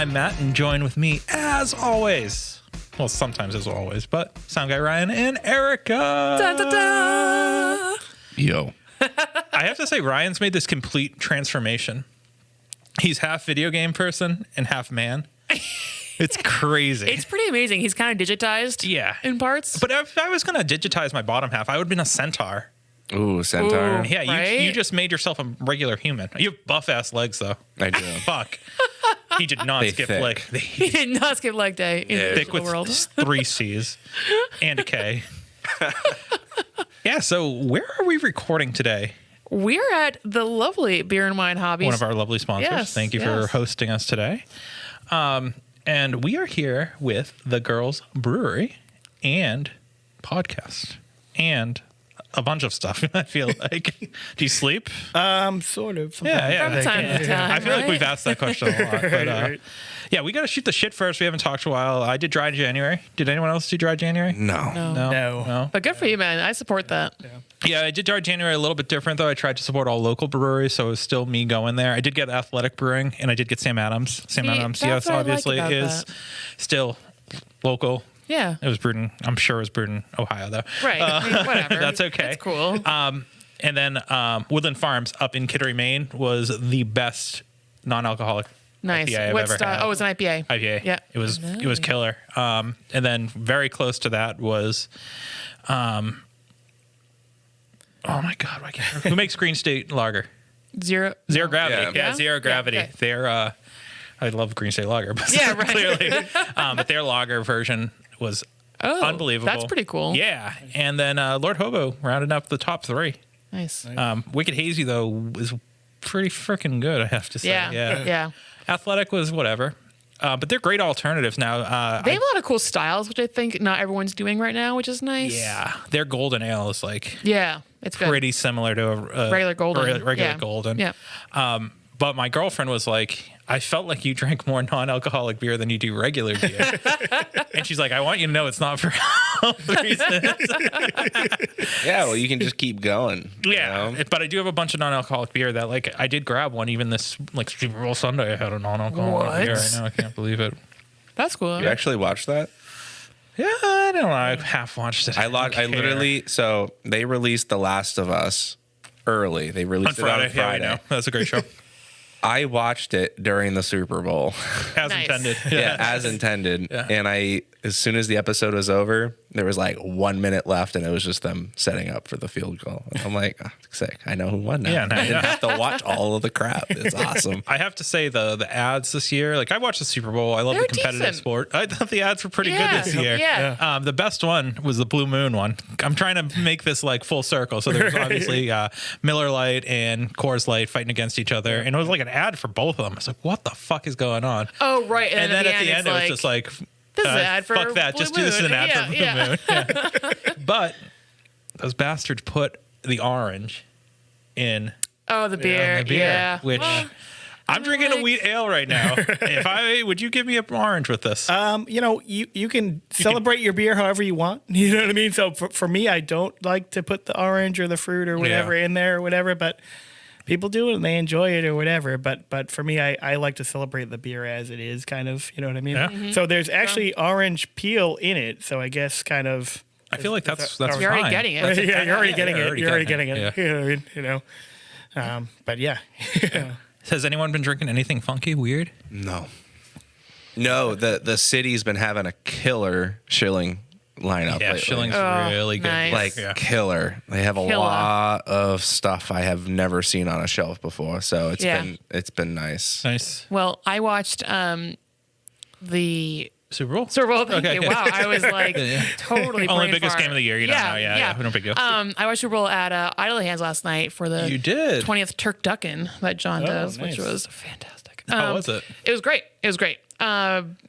I'm Matt, and join with me as always. Well, sometimes as always, but sound guy Ryan and Erica. Da, da, da. Yo. I have to say, Ryan's made this complete transformation. He's half video game person and half man. It's crazy. It's pretty amazing. He's kind of digitized in parts. But if I was going to digitize my bottom half, I would have been a centaur. Ooh, centaur. Ooh. Yeah, Right? you just made yourself a regular human. You have buff-ass legs, though. I do. Fuck. He did not They skip thick. leg. He did not skip leg day in the Thick digital with world. 3 C's and a K. Yeah, so where are we recording today? We're at the lovely Beer and Wine Hobbies. One of our lovely sponsors. Yes, Thank you for yes. hosting us today. And we are here with the Girls Brewery and podcast and a bunch of stuff, I feel like. Do you sleep? Sort of. Yeah. From time to time, I feel like right? we've asked that question a lot. But Right. yeah, we got to shoot the shit first. We haven't talked in a while. I did dry January. Did anyone else do dry January? No. No. But good for you, man. I support that. Yeah, I did dry January a little bit different, though. I tried to support all local breweries, so it was still me going there. I did get Athletic Brewing, and I did get Sam Adams. Sam See, Adams, that's yes, what I like obviously, about is that. still local. Yeah. It was brewed in, I'm sure it was brewed in Ohio, though. Right. I mean, whatever. That's okay. That's cool. And then Woodland Farms up in Kittery, Maine was the best non-alcoholic Nice. IPA I've What ever style? had. Oh, it's an IPA. IPA. Yeah. It was killer. And then very close to that was oh my God, why can't I remember? Who makes Green State Lager? Zero. Zero Gravity. Yeah. Yeah, Zero Gravity. okay. They're I love Green State Lager, but Yeah, right. clearly. But their lager version was Oh, unbelievable. That's pretty cool. Yeah. And then Lord Hobo rounded up the top 3. Nice. Wicked Hazy, though, was pretty freaking good, I have to say. Yeah. Athletic was whatever. But they're great alternatives now. They have a lot of cool styles, which I think not everyone's doing right now, which is nice. Yeah. Their golden ale is like Yeah. It's good. pretty similar to a Regular golden. Regular Yeah. golden. Yeah. But my girlfriend was like, I felt like you drank more non-alcoholic beer than you do regular beer. And she's like, I want you to know it's not for health reasons. Yeah, well, you can just keep going. Yeah, You know? but I do have a bunch of non-alcoholic beer that, like, I did grab one even this, like, Super Bowl Sunday. I had a non-alcoholic What? beer. I know, I can't believe it. That's cool. You actually watched that? Yeah, I don't know. I half watched it. I don't care. literally, so they released The Last of Us early. They on released Friday. it on Friday. Yeah, I know. That's a great show. I watched it during the Super Bowl. As Nice. intended. Yeah, as intended. Yeah. And as soon as the episode was over, there was like 1 minute left, and it was just them setting up for the field goal. And I'm like, oh, sick. I know who won now. Yeah, I didn't have to watch all of the crap. It's awesome. I have to say the ads this year, like I watched the Super Bowl. I love They're the competitive decent. sport. I thought the ads were pretty Yeah. good this year. Yeah. The best one was the Blue Moon one. I'm trying to make this like full circle. So there's obviously Miller Lite and Coors Light fighting against each other, and it was like an ad for both of them. I was like, what the fuck is going on? Oh, right. And then at the end, it's it was like, just like, this is an ad for fuck that. Blue Just do this as an Moon. ad Yeah, for Blue yeah. Moon. Yeah. But those bastards put the orange in oh, the beer. the beer, Yeah. which I'm drinking a wheat ale right now. Would you give me an orange with this? You can celebrate your beer however you want. You know what I mean? So for me, I don't like to put the orange or the fruit or whatever in there or whatever, but people do it and they enjoy it or whatever. But for me, I like to celebrate the beer as it is, kind of. You know what I mean? Yeah. Mm-hmm. So there's actually orange peel in it. So I guess kind of. I feel like that's You're fine. You're already getting it. That's Yeah, you're already getting you're it. already You're already getting getting it. it, You know what I mean? You know. But yeah. Has anyone been drinking anything funky, weird? No. The city's been having a killer shilling lineup Yeah, lately. Shilling's Oh, really good. nice. Like Yeah. killer. They have a Killer. lot of stuff I have never seen on a shelf before. So it's been nice. Nice. Well, I watched the Super Bowl? Super Bowl. Thank Okay, you. yeah. Wow, I was like Yeah. totally Only brain biggest fart. game of the year, you don't know. Yeah. No big deal. I watched Super Bowl at Idle Hands last night for the You did? 20th Turk Duckin that John does, which nice. was fantastic. How was it? It was great. It was great.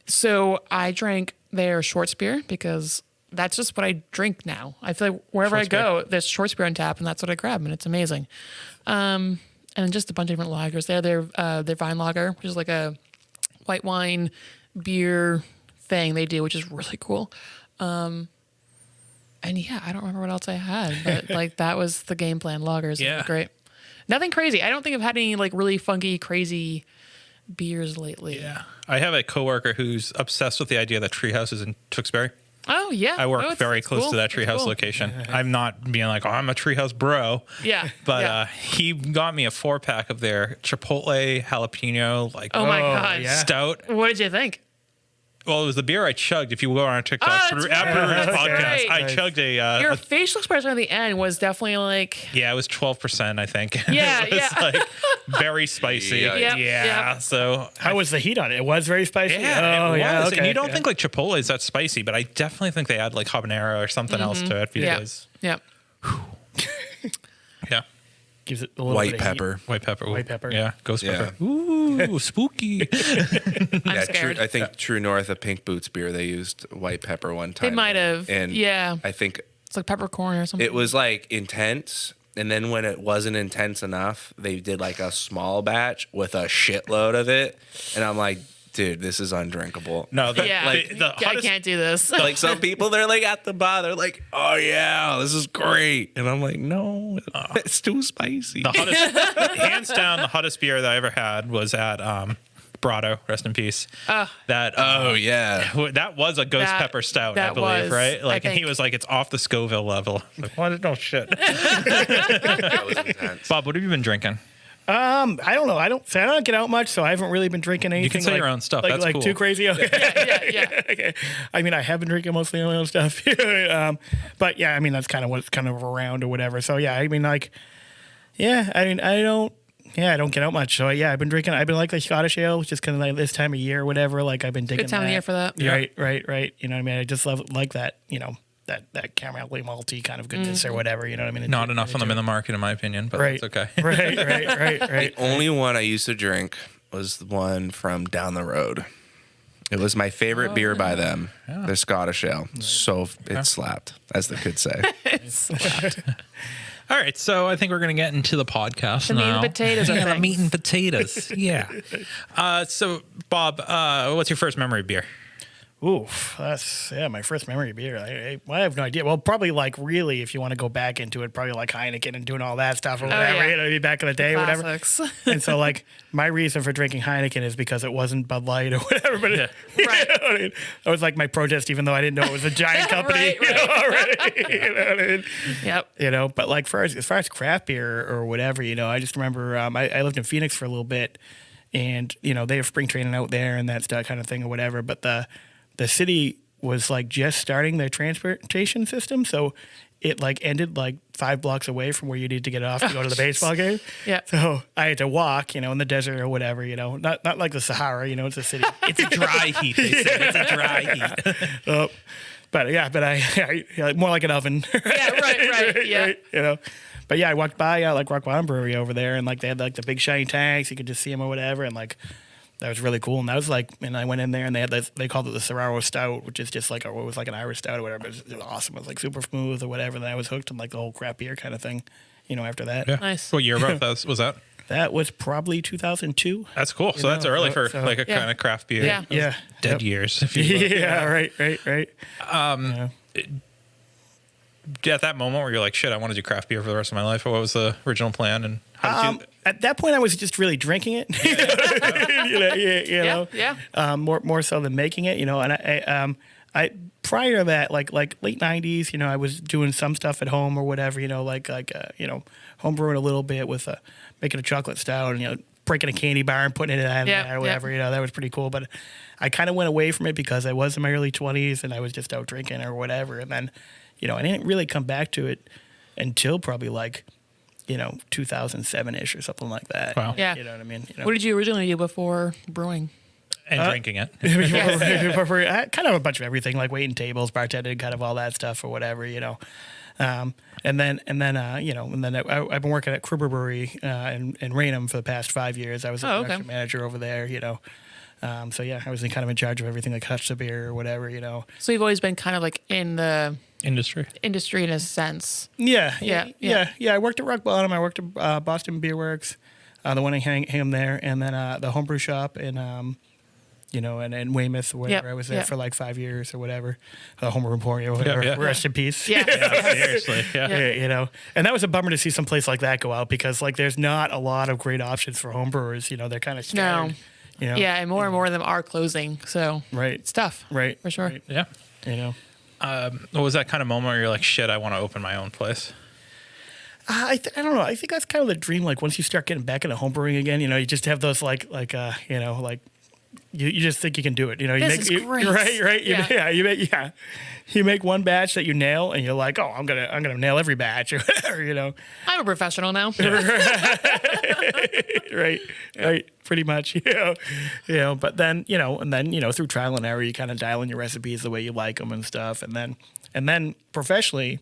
So I drank their Shorts beer because that's just what I drink now. I feel like wherever Shorts I go, there's Shorts beer on tap, and that's what I grab, and it's amazing. And just a bunch of different lagers. They have their Vine Lager, which is like a white wine beer thing they do, which is really cool. And yeah, I don't remember what else I had, but like that was the game plan. Lagers. Yeah. Great. Nothing crazy. I don't think I've had any like really funky, crazy beers lately. Yeah. I have a coworker who's obsessed with the idea that Treehouse is in Tewksbury. Oh yeah. I work Oh, very it's close cool. to that It's Treehouse cool. location. I'm not being like, oh, I'm a Treehouse bro. Yeah. But yeah. he got me a 4-pack of their Chipotle jalapeno Oh my god. yeah. stout. What did you think? Well, it was the beer I chugged. If you go on our TikTok, Oh, that's at right. Brewer's That's podcast, right. I chugged Your a facial expression at the end was definitely like. yeah, it was 12%, I think. Yeah, it was yeah. like very spicy. Yep, Yeah. yep. So How was the heat on it? It was very spicy. yeah, it was. Okay, And you don't yeah. think like Chipotle is that spicy, but I definitely think they add like habanero or something else to it Yeah. because Yep. yeah. Gives it a little White bit of heat. pepper. White pepper. White pepper. Yeah. Ghost Yeah. pepper. Ooh, spooky. I'm Yeah, scared. I think True North, a Pink Boots beer, they used white pepper one time. They might have. And Yeah. I think It's like peppercorn or something. it was like intense. And then when it wasn't intense enough, they did like a small batch with a shitload of it. And I'm like, dude, this is undrinkable. No, Yeah. the I hottest, can't do this. Like some people, they're like at the bar, they're like, oh yeah, this is great. And I'm like, no, it's too spicy. the hottest, hands down, the hottest beer that I ever had was at Brado, rest in peace. That Oh yeah. that was a ghost That- pepper stout, I that believe, was, right? I Like, and he think. was like, it's off the Scoville level. I'm like, what? No shit. That was intense. Bob, what have you been drinking? I don't know. I don't get out much, so I haven't really been drinking anything. say like, your own stuff. Like, That's like cool. too crazy. Okay. yeah. Okay. I mean, I have been drinking mostly my own stuff. But yeah, I mean, that's kind of what's kind of around or whatever. So yeah, I mean, like, yeah, I mean, I don't get out much. So yeah, I've been like the Scottish ale, just kind of like this time of year or whatever. Like I've been digging Good time of that. year for that. Yeah. Right. You know what I mean? I just like that, that caramelly malty kind of goodness or whatever. You know what I mean? Not enough of them in the market, in my opinion, but Right. that's okay. Right. Only one I used to drink was the one from down the road. It was my favorite beer by them. Their Scottish ale. So it slapped, as the kids say. All right, so I think we're going to get into the podcast The meat and now. potatoes of Yeah, the things. meat and potatoes. Yeah. So, Bob, what's your first memory beer? Oof, that's my first memory beer. I have no idea. Well, probably like really, if you want to go back into it, probably like Heineken and doing all that stuff or whatever. yeah. You know, back in the day, or whatever. Classics. And so, like, my reason for drinking Heineken is because it wasn't Bud Light or whatever. But Yeah. Right. You know what I mean? That was like my protest, even though I didn't know it was a giant company. Right. You know, already. You know what I mean? Yep. You know, but like as far as craft beer or whatever, I just remember I lived in Phoenix for a little bit, and they have spring training out there and that's that kind of thing or whatever. But the city was like just starting their transportation system, so it like ended like 5 blocks away from where you need to get off to go to the baseball game. Yeah. So I had to walk, in the desert or whatever, not like the Sahara, it's a city. It's a dry heat, they said. It's a dry heat. But I more like an oven. Yeah. Right. Yeah. Right. But yeah, I walked by like Rock Bottom Brewery over there, and like they had like the big shiny tanks, you could just see them or whatever, and like that was really cool. And that was like, and I went in there and they had this, they called it the Serraro Stout, which is just like, it was like an Irish Stout or whatever. But it was awesome. It was like super smooth or whatever. And I was hooked on like the whole craft beer kind of thing, after that. Yeah. Nice. What year was that? That was probably 2002. That's cool. So that's early for so- like a Yeah. kind of craft beer. Yeah. Yeah. Dead Yep. years, if you will. Yeah, right. At that moment where you're like, shit, I want to do craft beer for the rest of my life. What was the original plan? And how did you... At that point, I was just really drinking it. Yeah. More so than making it, And I prior to that, like late '90s, I was doing some stuff at home or whatever, home brewing a little bit with making a chocolate stout and breaking a candy bar and putting it in that Yeah, or whatever. That was pretty cool. But I kind of went away from it because I was in my early 20s and I was just out drinking or whatever. And then, I didn't really come back to it until probably like 2007-ish or something like that. Wow. Yeah. You know what I mean? What did you originally do before brewing? and drinking it. Kind of a bunch of everything, like waiting tables, bartending, kind of all that stuff or whatever, And then I've been working at Girls Brewery in Raynham for the past 5 years. I was a production manager over there, So yeah, I was kind of in charge of everything, like touch the beer or whatever, So you've always been kind of like in the Industry. industry in a sense. Yeah. I worked at Rock Bottom. I worked at Boston Beer Works, the one in Hingham there, and then the homebrew shop in and in Weymouth or whatever. Yep, I was there yep. for like 5 years or whatever. Homebrew Emporium or whatever. yeah. Rest in peace. Yeah. Seriously. Yeah. Yeah. And that was a bummer to see some place like that go out because like there's not a lot of great options for homebrewers. They're kind of scattered. You know? Yeah, and more of them are closing. So Right. it's tough. Right. For sure. Right. Yeah. You know. What was that kind of moment where you're like, shit, I want to open my own place? I don't know. I think that's kind of the dream. Like once you start getting back into homebrewing again, you know, you just have those you know, like you just think you can do it. You know, This is great. Right. Yeah. You make one batch that you nail, and you're like, oh, I'm gonna nail every batch or whatever. You know. I'm a professional now. Right. Pretty much. But then through trial and error, you kind of dial in your recipes the way you like them and stuff, and then professionally,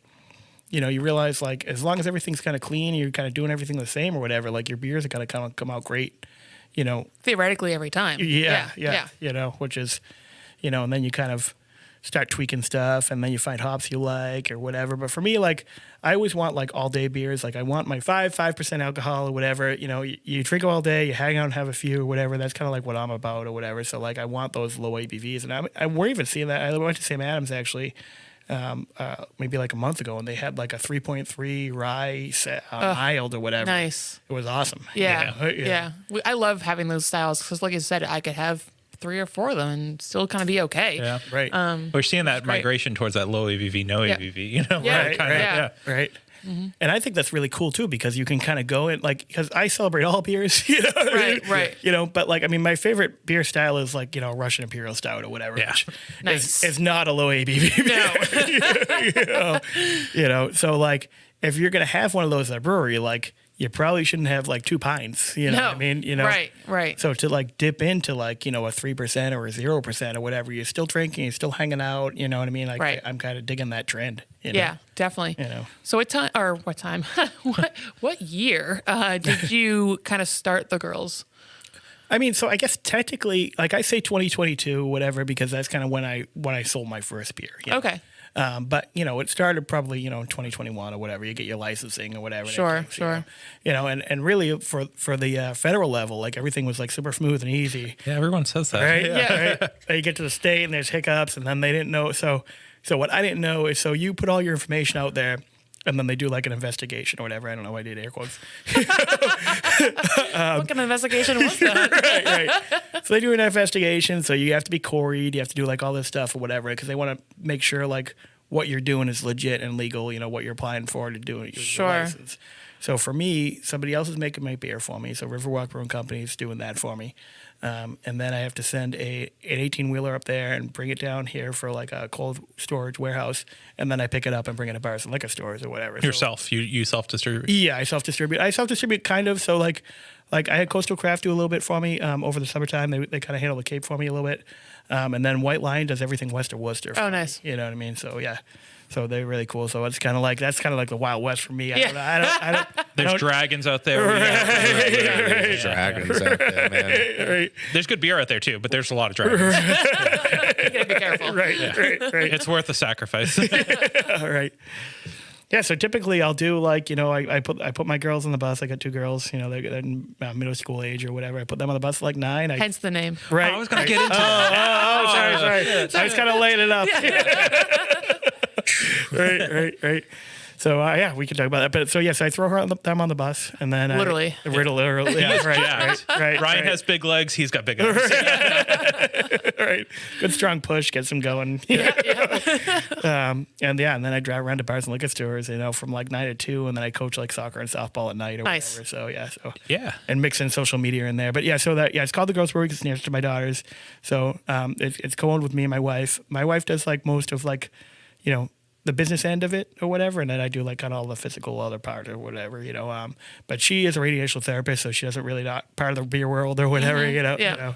you know, you realize like as long as everything's kind of clean, you're kind of doing everything the same or whatever, like your beers are gonna kind of come out great. You know. Theoretically, every time. Yeah. You know, which is, you know, and then you kind of start tweaking stuff, and then you find hops you like or whatever. But for me, like, I always want like all day beers. Like I want my 5% alcohol or whatever. You know, you drink all day, you hang out and have a few or whatever. That's kind of like what I'm about or whatever. So like I want those low ABVs, and we're even seeing that. I went to Sam Adams actually. Maybe like a month ago, and they had like a 3.3 rye mild or whatever. Nice. It was awesome. Yeah. I love having those styles because, like you said, I could have 3 or 4 of them and still kind of be okay. Yeah. Right. We're seeing that migration towards that low ABV, no ABV, you know? Yeah. Right. Kinda, Yeah. Right. Mm-hmm. And I think that's really cool too, because you can kind of go in like, because I celebrate all beers, you know. Right. You know, but like, I mean, my favorite beer style is like, you know, Russian Imperial Stout or whatever. Yeah. Which Nice. is not a low ABV. No. you know, so like, if you're gonna have one of those at a brewery, like, you probably shouldn't have like 2 pints. You know what I mean? You know. Right. So to like dip into like, you know, a 3% or a 0% or whatever, you're still drinking, you're still hanging out. You know what I mean? Like, Right. I'm kind of digging that trend. You know? Yeah, definitely. You know. So what time? what year did you kind of start the Girls? I mean, so I guess technically, like I say 2022, whatever, because that's kind of when I sold my first beer. You know? Okay. But you know, it started probably, you know, in 2021 or whatever. You get your licensing or whatever. Sure. You know, and really for the federal level, like everything was like super smooth and easy. Yeah, everyone says that. Right. Yeah. Right. You get to the state and there's hiccups, and then they didn't know. So what I didn't know is, so you put all your information out there, and then they do like an investigation or whatever. I don't know why I did air quotes. What kind of investigation was that? right. So they do an investigation. So you have to be quarried. You have to do like all this stuff or whatever, because they want to make sure like what you're doing is legit and legal. You know, what you're applying for to do it. Sure. License. So for me, somebody else is making my beer for me. So Riverwalk Brewing Company is doing that for me. And then I have to send an 18-wheeler up there and bring it down here for like a cold storage warehouse. And then I pick it up and bring it to bars and liquor stores or whatever. Yourself, you self-distribute. Yeah, I self-distribute kind of. So like I had Coastal Craft do a little bit for me over the summertime. They kind of handle the Cape for me a little bit. And then White Line does everything west of Worcester. Oh, nice. You know what I mean? So yeah. So they're really cool. So it's kind of like, that's kind of like the Wild West for me. I don't There's dragons out there. There's dragons out there, man. Right. There's good beer out there too, but there's a lot of dragons. You gotta be careful. Right. It's worth the sacrifice. All right. Yeah, so typically I'll do like, you know, I put my girls on the bus. I got 2 girls, you know, they're in middle school age or whatever. I put them on the bus at like 9. Hence the name. Right. I was going to get into that. Sorry. I was kind of laying it up. Right. So yeah, we can talk about that. But so yes, I throw them on the bus, and then Literally. literally, yeah, right. Ryan has big legs. He's got big arms. Right. Good strong push gets them going. And then I drive around to bars and liquor stores, you know, from like 9 to 2, and then I coach like soccer and softball at night or Nice. whatever. So Yeah. and mix in social media in there. But yeah, so it's called the Girls Brewery because it's near to my daughters. So it's co-owned with me and my wife. My wife does like most of like, you know, the business end of it or whatever, and then I do like kind of all the physical other part or whatever, you know. But she is a radiation therapist, so she doesn't really not part of the beer world or whatever, you know. Yeah.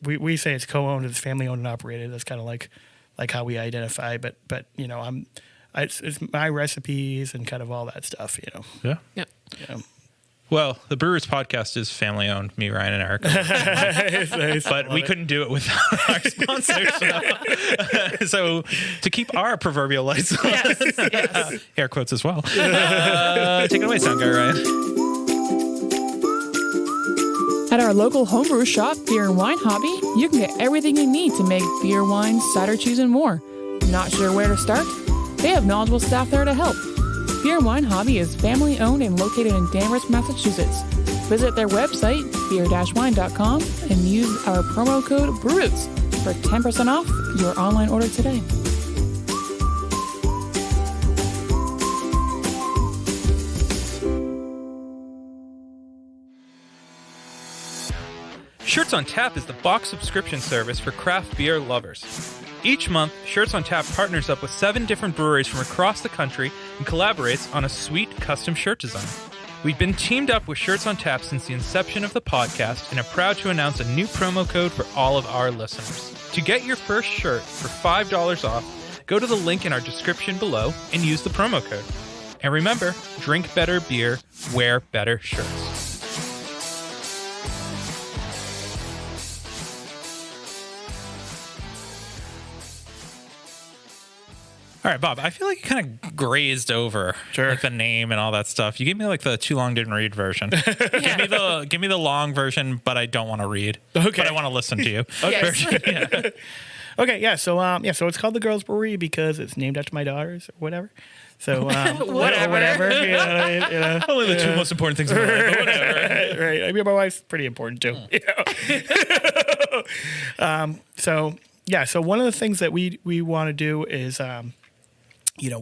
We say it's co-owned, it's family owned and operated. That's kind of like how we identify. But you know, it's my recipes and kind of all that stuff, you know. Yeah. Yeah. Yeah. Well, the Brewers podcast is family owned, me, Ryan, and Eric. But we couldn't do it without our sponsors. So to keep our proverbial lights on, Yes. air quotes as well. Take it away, sound guy, Ryan. At our local homebrew shop, Beer and Wine Hobby, you can get everything you need to make beer, wine, cider, cheese, and more. Not sure where to start? They have knowledgeable staff there to help. Beer and Wine Hobby is family-owned and located in Danvers, Massachusetts. Visit their website, beer-wine.com, and use our promo code BREWROOTS for 10% off your online order today. Shirts on Tap is the box subscription service for craft beer lovers. Each month, Shirts on Tap partners up with 7 different breweries from across the country and collaborates on a sweet custom shirt design. We've been teamed up with Shirts on Tap since the inception of the podcast and are proud to announce a new promo code for all of our listeners. To get your first shirt for $5 off, go to the link in our description below and use the promo code. And remember, drink better beer, wear better shirts. All right, Bob, I feel like you kind of grazed over like the name and all that stuff. You gave me like the too long didn't read version. Give me the long version, but I don't want to read. Okay. But I want to listen to you. Okay. Yeah. Okay, yeah. So so it's called the Girls Brewery because it's named after my daughters or whatever. So whatever. You know. Only the two most important things in my life, but whatever. Right. I mean, my wife's pretty important too. So one of the things that we want to do is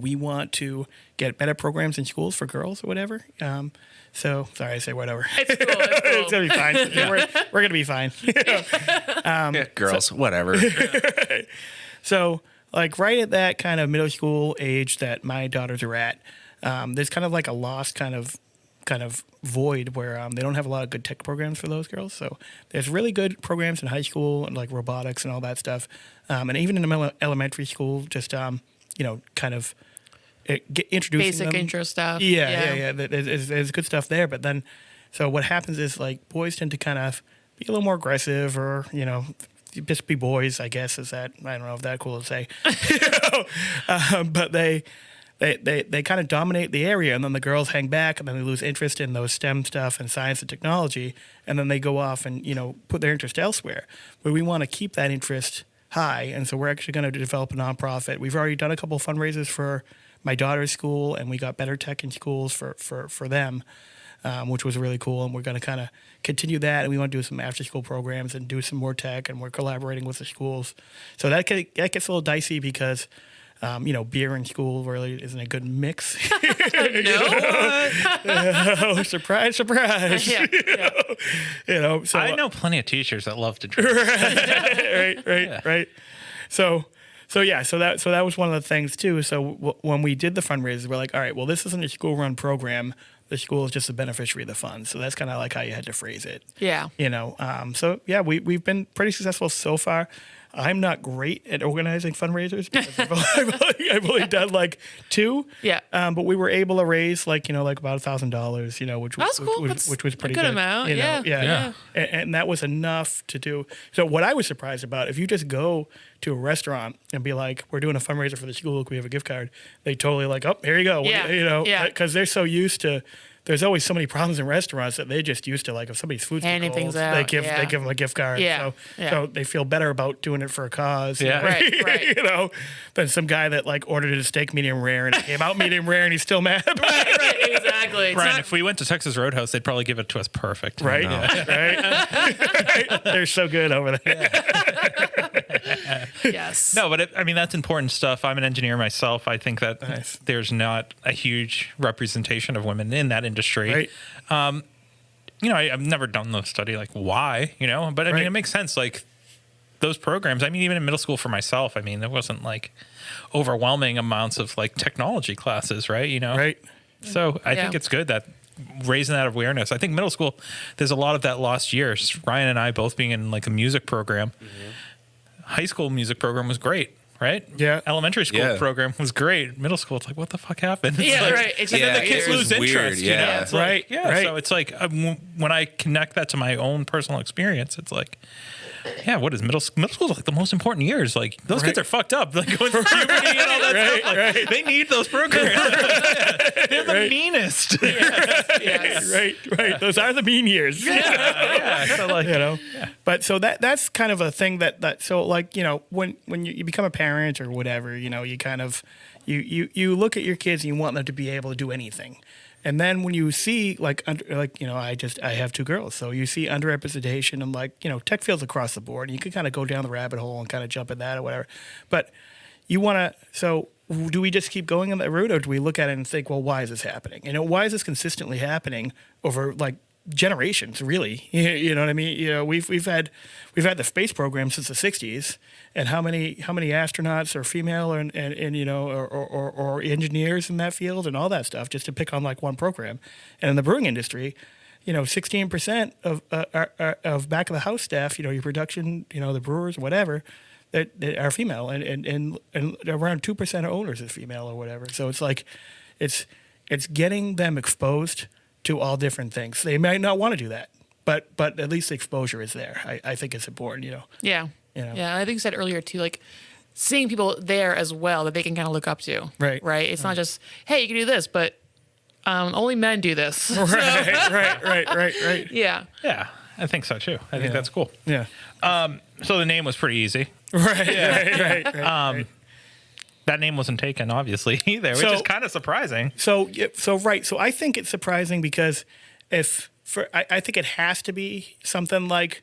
we want to get better programs in schools for girls or whatever. So sorry, I say whatever. It's cool. It's gonna be fine. Yeah, we're gonna be fine. Girls, whatever. So like right at that kind of middle school age that my daughters are at, there's kind of like a lost kind of void where they don't have a lot of good tech programs for those girls. So there's really good programs in high school and like robotics and all that stuff, and even in the elementary school, just kind of get introducing basic them. intro stuff. Yeah. There's good stuff there, but then so what happens is like boys tend to kind of be a little more aggressive, or just be boys. I guess is that I don't know if that's cool to say, but they kind of dominate the area, and then the girls hang back, and then they lose interest in those STEM stuff and science and technology, and then they go off and put their interest elsewhere. But we want to keep that interest high, and so we're actually going to develop a nonprofit. We've already done a couple of fundraisers for my daughter's school, and we got better tech in schools for them, which was really cool. And we're going to kind of continue that, and we want to do some after-school programs and do some more tech, and we're collaborating with the schools. So that gets a little dicey because beer in school really isn't a good mix. No. Surprise. Yeah. So I know plenty of teachers that love to drink. Right. So that was one of the things too. So when we did the fundraisers, we're like, all right, well, this isn't a school-run program. The school is just a beneficiary of the funds. So that's kind of like how you had to phrase it. Yeah. So yeah, we've been pretty successful so far. I'm not great at organizing fundraisers because I've only done like 2. Yeah. But we were able to raise like about $1,000, which That's cool. which was pretty a good amount. Yeah. And that was enough to do. So what I was surprised about, if you just go to a restaurant and be like, we're doing a fundraiser for the school, look, we have a gift card. They totally like, oh, here you go. Yeah. Because they're so used to. There's always so many problems in restaurants that they're just used to, like, if somebody's food's handing cold, things out, they give them a gift card. Yeah. So they feel better about doing it for a cause. Yeah. Right. Than some guy that like ordered a steak medium rare and it came out medium rare and he's still mad. Right, exactly. It's Ryan, not- if we went to Texas Roadhouse, they'd probably give it to us perfect. Right. Right. They're so good over there. Yes. No, but that's important stuff. I'm an engineer myself. I think that Nice. there's not a huge representation of women in that industry. Right. I've never done the study, like why, but I mean, Right. it makes sense. Like those programs, even in middle school for myself, there wasn't like overwhelming amounts of like technology classes, right? Right. So I think it's good that raising that awareness. I think middle school, there's a lot of that lost years. Ryan and I both being in like a music program. Mm-hmm. High school music program was great, right? Yeah. Elementary school program was great. Middle school, it's like, what the fuck happened? It's like, right. It's and then the it kids was lose weird, interest. yeah. It's like, Right. So it's like when I connect that to my own personal experience, it's like, what is middle school is like the most important years. Like those kids are fucked up. Like going through puberty and all that stuff. Like, they need those programs. They're the meanest. Yes. Right. Those are the mean years. So like, But so that's kind of a thing that so like, when you become a parent or whatever, you kind of you look at your kids and you want them to be able to do anything. And then when you see I have two girls, so you see underrepresentation and tech fields across the board, and you can kind of go down the rabbit hole and kind of jump in that or whatever. But you want to, so do we just keep going on that route, or do we look at it and think, well, why is this happening? Why is this consistently happening over generations, really? You know what I mean? We've had the space program since the '60s, and how many astronauts are female and or engineers in that field and all that stuff, just to pick on one program. And in the brewing industry, 16% of back of the house staff, your production, the brewers, whatever, that are female, and around 2% of owners is female or whatever. So it's getting them exposed to all different things. They might not want to do that, but at least the exposure is there. I think it's important, Yeah. Yeah. I think you said earlier too, seeing people there as well that they can kind of look up to. Right. Right. It's not just, hey, you can do this, but only men do this. Right. Yeah. Yeah, I think so too. I think that's cool. Yeah. So the name was pretty easy. Right. That name wasn't taken, obviously, either, which is kind of surprising. So I think it's surprising because I think it has to be something like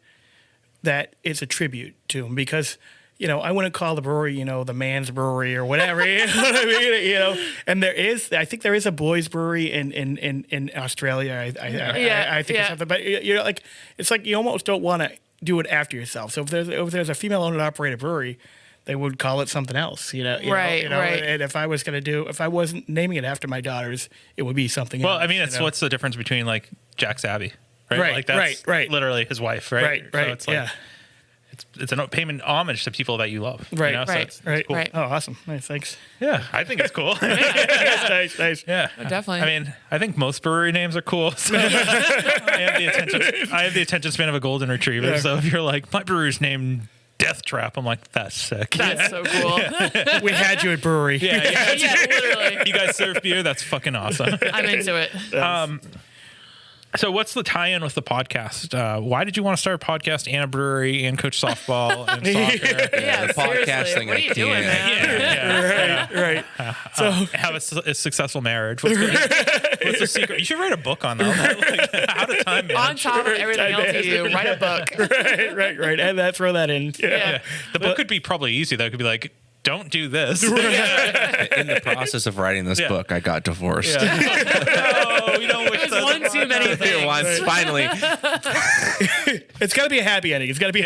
that is a tribute to him, because I wouldn't call the brewery the man's brewery or whatever. You know what I mean? And I think there is a boys brewery in Australia. I think it's something, but it's you almost don't want to do it after yourself. So if there's a female owned and operated brewery, they would call it something else, Right. And if I wasn't naming it after my daughters, it would be something else. Well, I mean, what's the difference between Jack's Abbey, right? That's right. literally his wife, right? Right. So it's it's a payment homage to people that you love, right? So Right. it's Cool. Right. Oh, awesome! Nice, thanks. Yeah, I think it's cool. nice. Yeah, Definitely. I mean, I think most brewery names are cool. So I have the attention span of a golden retriever. Yeah. So if you're like, my brewery's named Death Trap, I'm like, that's sick. That's so cool. We had you at brewery. Yeah. Yeah, literally. You guys serve beer? That's fucking awesome. I'm into it. So what's the tie-in with the podcast? Why did you want to start a podcast and a brewery and coach softball and soccer? Yeah, the podcast seriously. thing What are I you doing, can't. man? Right. So Have a successal marriage. What's the secret? You should write a book on that. How to time On manage. top of everything else you do, write a book. right. And throw that in. Yeah. The book could be probably easy though. It could be like, don't do this. In the process of writing this book, I got divorced. Oh, you know which It was one too many things. Once, finally. It's got to be a happy ending. It's got to be.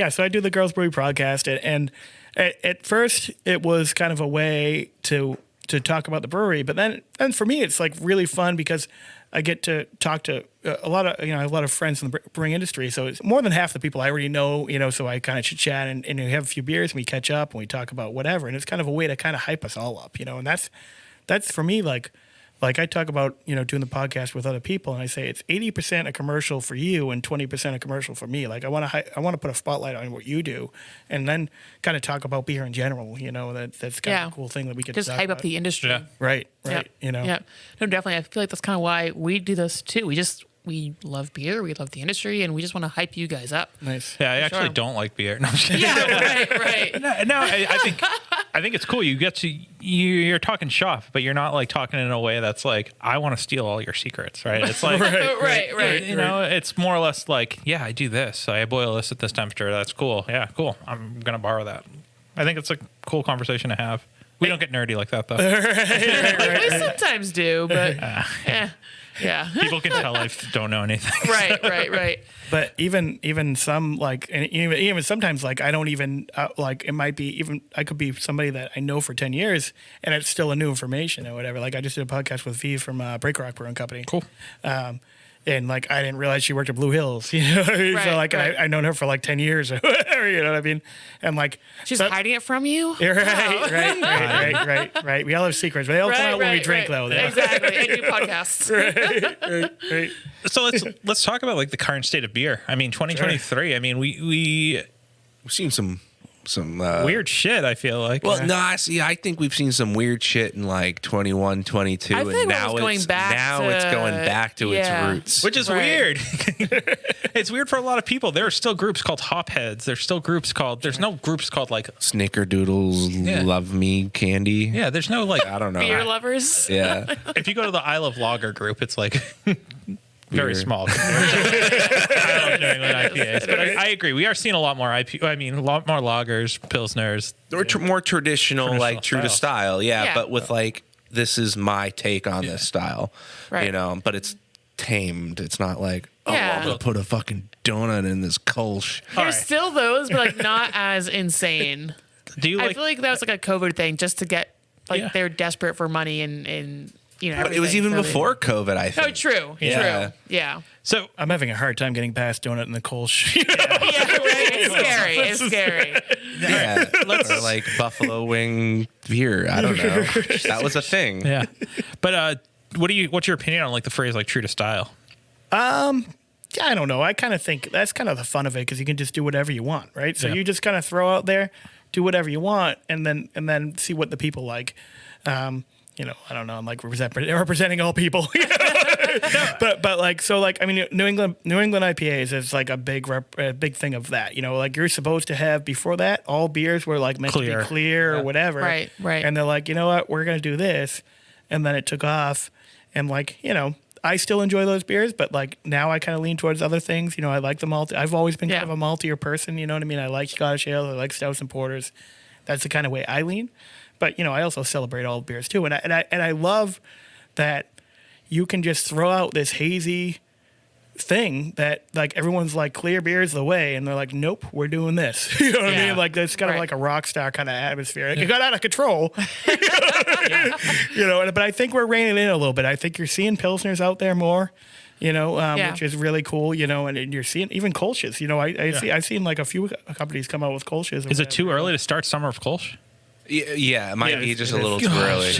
So I do the Girls Brewery podcast, and at first it was kind of a way to talk about the brewery, but then for me it's really fun because I get to talk to a lot of friends in the brewing industry. So it's more than half the people I already know, so I kind of chit chat and we have a few beers and we catch up and we talk about whatever. And it's kind of a way to kind of hype us all up, and that's for me, like I talk about, doing the podcast with other people, and I say it's 80% a commercial for you and 20% a commercial for me. Like I want to put a spotlight on what you do, and then kind of talk about beer in general. That's kind of a cool thing that we could just talk hype about. up the industry. Yeah. Right. Yep. Yeah. No, definitely. I feel like that's kind of why we do this too. We love beer, we love the industry, and we just want to hype you guys up. Nice. Yeah, I actually Sure. don't like beer. No, I'm just kidding. Yeah, right. No, I think it's cool. You're talking shop, but you're not talking in a way that's I want to steal all your secrets, right? It's like Right. it's more or less I do this. I boil this at this temperature. That's cool. Yeah, cool. I'm gonna borrow that. I think it's a cool conversation to have. We don't get nerdy like that though. We sometimes do, but yeah. People can tell I don't know anything. Right. But even some and even sometimes I don't even it might be even I could be somebody that I know for 10 years and it's still a new information or whatever. I just did a podcast with V from Break Rock Brewing Company. Cool. And I didn't realize she worked at Blue Hills, So Right. I known her for 10 years or whatever, you know what I mean? And She's hiding it from you. Right. We all have secrets, but they all come out when we drink, though. Exactly. And do podcasts. Right. So let's talk about the current state of beer. I mean, 2023. I mean, we've We've seen some some Weird shit, I feel like. Well, no, I think we've seen some weird shit in like 21, 22, I and think now it's going back to- its yeah. roots. Which is Right. weird. It's weird for a lot of people. There are still groups called hopheads. There's still groups called. There's no groups called like. Snickerdoodles, Love Me Candy. Yeah, there's no like. I don't know. Beer lovers. Yeah. If you go to the I Love Lager group, it's like very Beer. small compared to I Love New England IPAs. But I agree. We are seeing a lot more a lot more lagers, pilsners. Or more traditional, like true to style. style. Yeah, Yeah. but with like, this is my take on this style. Right. You know, but it's tamed. It's not like, Yeah. I'm going to put a fucking donut in this Kolsch. There's still those, but like not as insane. Do you I like? feel like that was like a COVID thing, just to get like Yeah. they're desperate for money and you know. But it was everything, even so before COVID, I Oh, think. true. Yeah. True. Yeah. So I'm having a hard time getting past donut in the Kolsch. Yeah. Right. It's scary. It's scary. Yeah. Or like buffalo wing beer. I don't know. That was a thing. yeah, but what's your opinion on like the phrase like true to style? Yeah, I don't know. I kind of think that's kind of the fun of it because you can just do whatever you want, right? So Yeah. you just kind of throw out there, do whatever you want, and then see what the people like. You know, I don't know. I'm like representing all people, but like so like I mean New England IPAs is like a big thing of that. You know, like you're supposed to have before that all beers were like meant to Clear. be clear or whatever, Right, right. And they're like, you know what, we're gonna do this, and then it took off, and like you know. I still enjoy those beers, but like now I kind of lean towards other things. You know, I like the malt. I've always been kind of a maltier person. You know what I mean? I like Scottish ale. I like stouts and porters. That's the kind of way I lean. But you know, I also celebrate all beers too, and I love that you can just throw out this hazy thing that like everyone's like clear beer's the way, and they're like, nope, we're doing this. You know what I Yeah. mean? Like that's kind of Right. like a rock star kind of atmosphere. Like, it got out of control. You know, but I think we're reining in a little bit. I think you're seeing pilsners out there more, you know, Yeah. which is really cool. You know, and you're seeing even Kolsch's. You know, I've seen like a few companies come out with Kolsch's. Is it too early to start summer of Kolsch? Yeah, it might Yeah, be just it a is. little too early.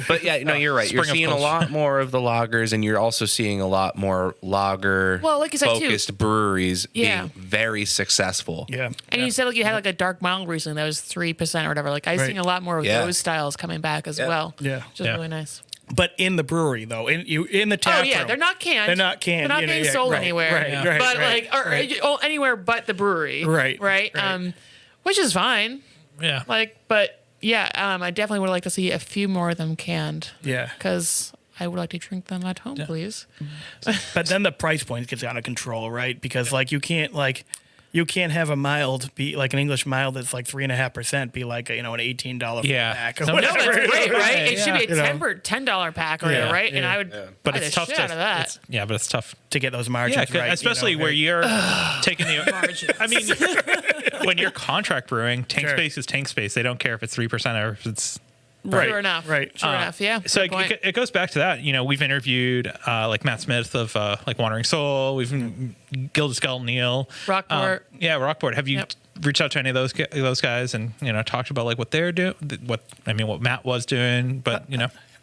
But yeah, no, you're right. You're Spring of seeing a Kolsch. lot more of the lagers, and you're also seeing a lot more lager Well, like you said, too. focused breweries Yeah. being very successful. Yeah. And you said like you had like a dark mild recently that was 3% or whatever. Like I've Right. seen a lot more of Yeah. those styles coming back as well. Yeah. Which is Yeah. really nice. But in the brewery though, in the tap Oh yeah, room. they're not canned. They're not canned. They're not you know, being yeah, sold right, anywhere. Right, right, but right, like, or right. anywhere but the brewery. Right, Right. right. Which is fine. Yeah. Like, but yeah, I definitely would like to see a few more of them canned. Yeah. Because I would like to drink them at home, please. But then the price point gets out of control, right? Because like you can't have a mild be like an English mild that's like 3.5% be like an $18 Yeah. pack or Some- No, whatever. that's great, right? It should be You a know. tempered $10 pack or Yeah, whatever, right? And yeah. I would But buy it's the tough shit to out of that. but it's tough. to get those Yeah, margins right. especially you know, where right? you're taking the Margins. I mean, when you're contract brewing, tank Sure. space is tank space. They don't care if it's 3% or if it's. Right, Sure enough. right. Sure enough. Yeah. So good point. it goes back to that. You know, we've interviewed like Matt Smith of like Wandering Soul. We've Gilda Skull Neil. Rockport. Yeah, Rockport. Have you Yep. reached out to any of those guys and talked about like what they're doing? What Matt was doing, but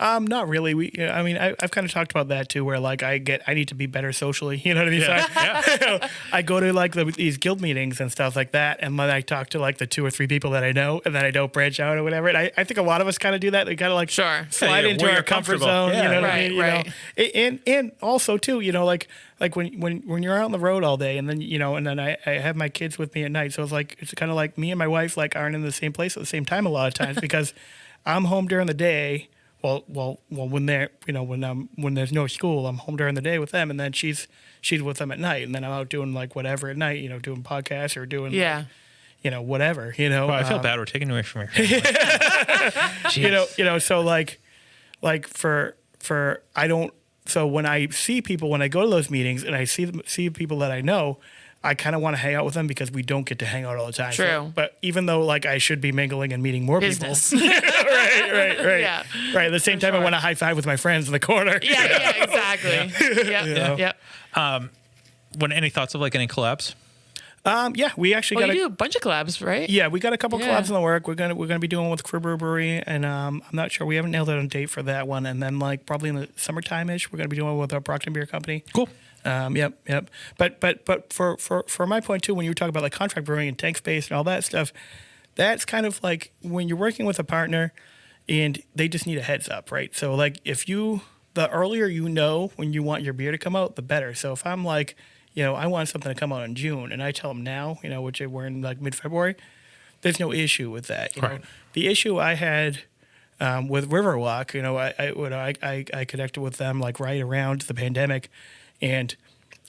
Not really. I've kind of talked about that too, where like I need to be better socially. You know what I mean? Yeah, So I go to like these guild meetings and stuff like that, and then I talk to like the 2 or 3 people that I know, and then I don't branch out or whatever. And I think a lot of us kind of do that. We kind of like Sure. slide Yeah, into where our you're comfort comfortable. zone. Yeah, you know what right, I mean? right. You know? And also too, like when you're out on the road all day, and then and then I have my kids with me at night, so it's kind of like me and my wife like aren't in the same place at the same time a lot of times because I'm home during the day. Well, when they're when there's no school, I'm home during the day with them, and then she's with them at night, and then I'm out doing like whatever at night, doing podcasts or doing Yeah. whatever, well, I feel bad we're taking away from your family. so like for I don't. So when I see people, when I go to those meetings and I see people that I know, I kind of want to hang out with them because we don't get to hang out all the time. True. So, but even though like I should be mingling and meeting more Business. people, right. Yeah. Right. At the same time, I sure. want to high five with my friends in the corner. Yeah, exactly. Yep. Any thoughts of like any collabs? Yeah, we actually Well, got you do a bunch of collabs, right? Yeah, we got a couple Yeah. collabs in the work. We're gonna be doing one with Girls Brewery, and I'm not sure, we haven't nailed down a date for that one. And then like probably in the summertime ish, we're gonna be doing one with our Brockton Beer Company. Cool. Yep. But for my point too, when you were talking about like contract brewing and tank space and all that stuff, that's kind of like when you're working with a partner and they just need a heads up, right? So like the earlier when you want your beer to come out, the better. So if I'm like, I want something to come out in June and I tell them now, which we're in like mid-February, there's no issue with that. You know, the issue I had with Riverwalk, I connected with them like right around the pandemic, and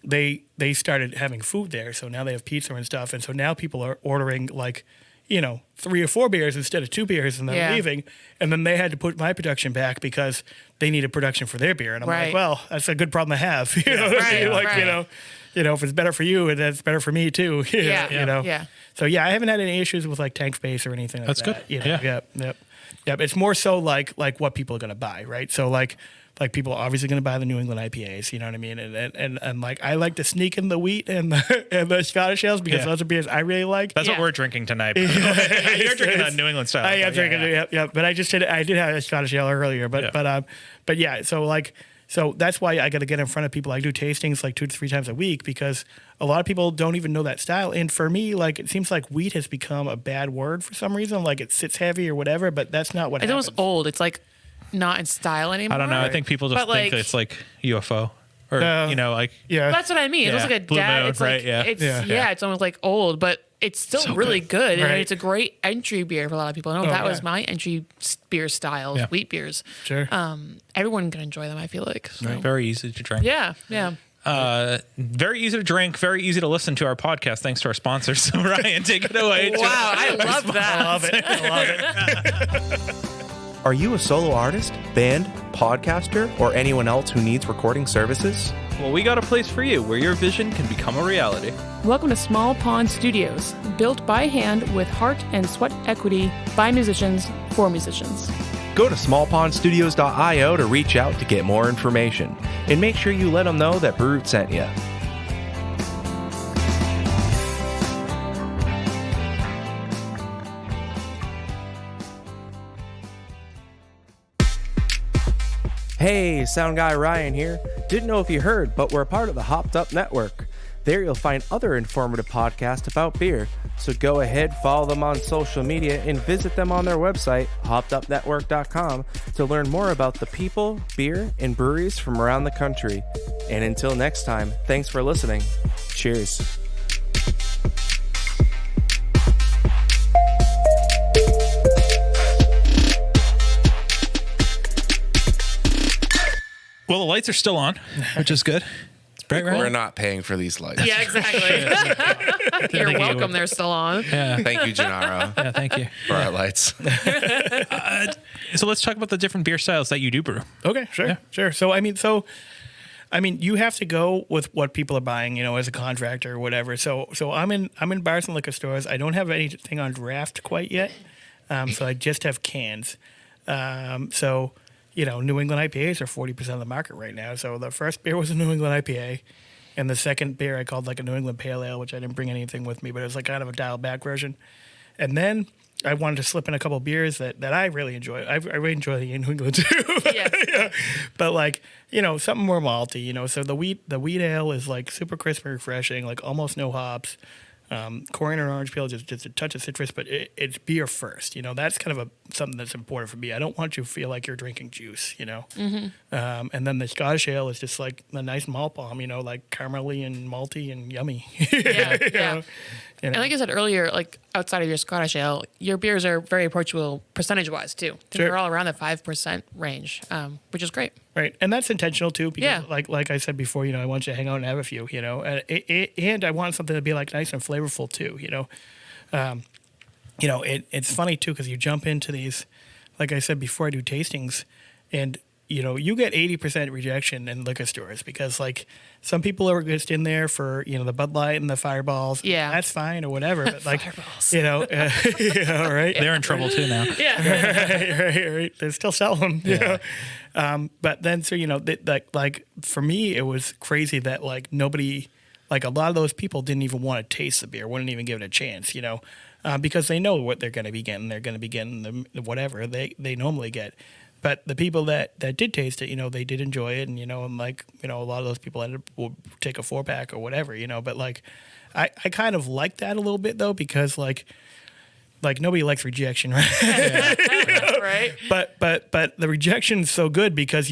they started having food there. So now they have pizza and stuff, and so now people are ordering like 3 or 4 beers instead of 2 beers, and they're leaving. And then they had to put my production back because they needed production for their beer. And I'm like, well, that's a good problem to have. You know what I mean? Like, if it's better for you, that's better for me too. Yeah. So I haven't had any issues with like tank space or anything like that. That's good. Yep. It's more so like what people are going to buy, right? So like people are obviously going to buy the New England IPAs, you know what I mean? And like I like to sneak in the wheat and the Scottish ales because those are beers I really like. That's what we're drinking tonight. You're drinking that New England style. I am drinking it. Yep. But I did have a Scottish ale earlier, but yeah. So that's why I got to get in front of people. I do tastings like 2 to 3 times a week because a lot of people don't even know that style. And for me, like it seems like wheat has become a bad word for some reason. Like it sits heavy or whatever, but that's not what happens. It's almost old. It's like not in style anymore. I don't know. I think people just think it's like UFO or like That's what I mean. It's like a Blue dad. Moon, It's like it's almost like old, but it's still so really good. And it's a great entry beer for a lot of people. I know that was my entry beer style, wheat beers. Sure. Everyone can enjoy them, I feel like. So. Very easy to drink. Yeah. Very easy to drink, very easy to listen to our podcast thanks to our sponsors. So Ryan, take it away. Wow, I love that. I love it. Are you a solo artist, band, podcaster, or anyone else who needs recording services? Well, we got a place for you where your vision can become a reality. Welcome to Small Pond Studios, built by hand with heart and sweat equity by musicians for musicians. Go to smallpondstudios.io to reach out to get more information. And make sure you let them know that Brew sent you. Hey, Sound Guy Ryan here. Didn't know if you heard, but we're a part of the Hopped Up Network. There you'll find other informative podcasts about beer. So go ahead, follow them on social media, and visit them on their website, hoppedupnetwork.com, to learn more about the people, beer, and breweries from around the country. And until next time, thanks for listening. Cheers. Well, the lights are still on, which is good. It's bright, right? We're not paying for these lights. Yeah, exactly. You're welcome. They're still on. Yeah. Thank you, Gennaro. Yeah, thank you. For our lights. So let's talk about the different beer styles that you do brew. Okay, sure. So I mean, you have to go with what people are buying, as a contractor or whatever. So I'm in bars and liquor stores. I don't have anything on draft quite yet, so I just have cans. New England IPAs are 40% of the market right now. So the first beer was a New England IPA, and the second beer I called like a New England Pale Ale, which I didn't bring anything with me, but it was like kind of a dialed back version. And then I wanted to slip in a couple of beers that I really enjoy. I really enjoy the New England too. Yes. But like, something more malty, So the wheat ale is like super crisp and refreshing, like almost no hops. Coriander and orange peel, just a touch of citrus, but it's beer first. That's kind of something that's important for me. I don't want you to feel like you're drinking juice, Mm-hmm. And then the Scottish ale is just like a nice malt bomb, like caramelly and malty and yummy. Yeah. And like I said earlier, like outside of your Scottish ale, your beers are very approachable percentage-wise too. They're all around the 5% range, which is great. Right, and that's intentional too, because like I said before, I want you to hang out and have a few, and I want something to be like nice and flavorful too, It's funny too because you jump into these, like I said before, I do tastings, and you get 80% rejection in liquor stores because like some people are just in there for the Bud Light and the Fireballs. Yeah, that's fine or whatever. But like Fireballs. Right? They're in trouble too now. Yeah, right. They still sell them. Yeah. But then like for me it was crazy that like nobody, like a lot of those people didn't even want to taste the beer, wouldn't even give it a chance. Because they know what they're going to be getting. They're going to be getting the whatever they normally get. But the people that did taste it, they did enjoy it, and and like a lot of those people will take a 4-pack or whatever, But like, I kind of like that a little bit though, because like, like nobody likes rejection, right? Right. But the rejection's so good because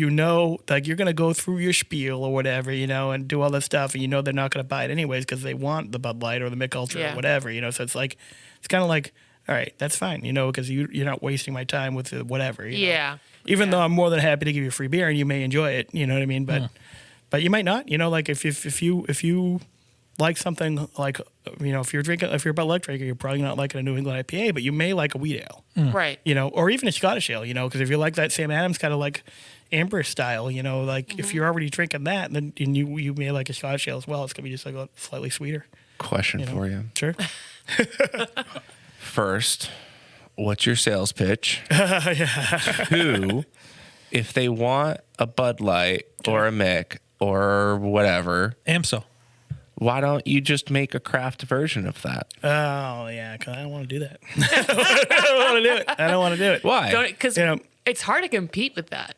like you're gonna go through your spiel or whatever, and do all this stuff, and they're not gonna buy it anyways because they want the Bud Light or the Mick Ultra or whatever, So it's like it's kind of like, all right, that's fine, because you're not wasting my time with whatever. Yeah. Even though I'm more than happy to give you free beer and you may enjoy it, you know what I mean? But you might not, like if you like something like, if you're a Bud Light drinker, you're probably not liking a New England IPA, but you may like a wheat ale, Right. or even a Scottish ale, because if you like that Sam Adams kind of like amber style, if you're already drinking that, then you may like a Scottish ale as well. It's gonna be just like a slightly sweeter. Question for you. Sure. First, what's your sales pitch? Two, if they want a Bud Light or a Mick or whatever, AMSO. why don't you just make a craft version of that? Oh yeah, because I don't want to do that. I don't want to do it. Why? Because it's hard to compete with that.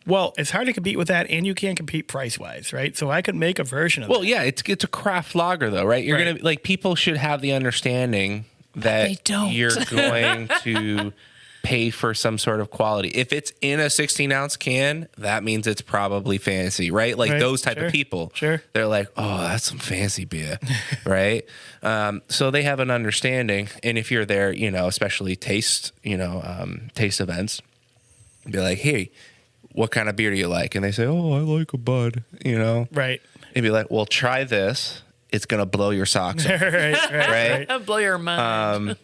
Well, it's hard to compete with that, and you can't compete price-wise, right? So I could make a version of Well, that. yeah, it's a craft lager though, right? You're Right. gonna people should have the understanding that they don't. you're going to pay for some sort of quality. If it's in a 16-ounce can, that means it's probably fancy, right? Like Right. those type Sure. of people. Sure. They're like, oh, that's some fancy beer, right? So they have an understanding. And if you're there, especially taste events, be like, hey, what kind of beer do you like? And they say, oh, I like a Bud, Right. And be like, well, try this. It's going to blow your socks off. right. That'll blow your mind.